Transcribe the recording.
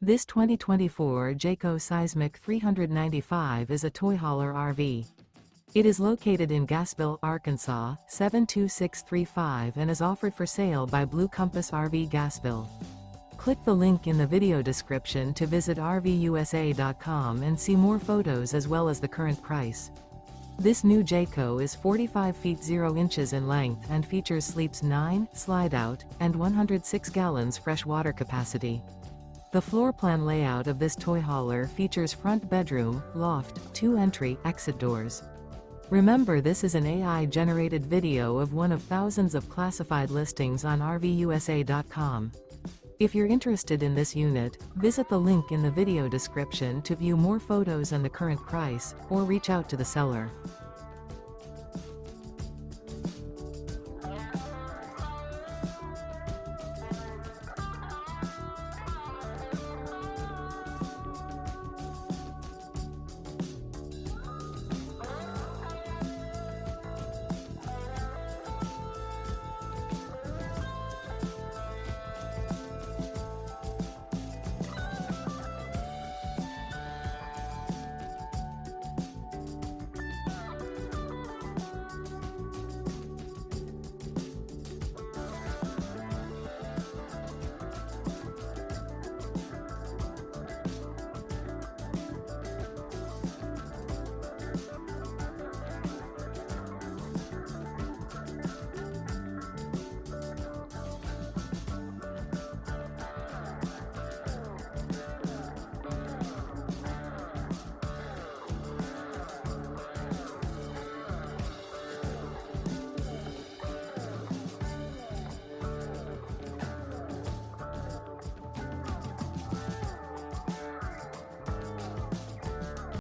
This 2024 Jayco Seismic 395 is a toy hauler RV. It is located in Gassville, Arkansas, 72635 and is offered for sale by Blue Compass RV Gassville. Click the link in the video description to visit RVUSA.com and see more photos as well as the current price. This new Jayco is 45 feet 0 inches in length and features sleeps 9, slide-out, and 106 gallons fresh water capacity. The floor plan layout of this toy hauler features front bedroom, loft, 2 entry, exit doors. Remember, this is an AI-generated video of one of thousands of classified listings on RVUSA.com. If you're interested in this unit, visit the link in the video description to view more photos and the current price, or reach out to the seller.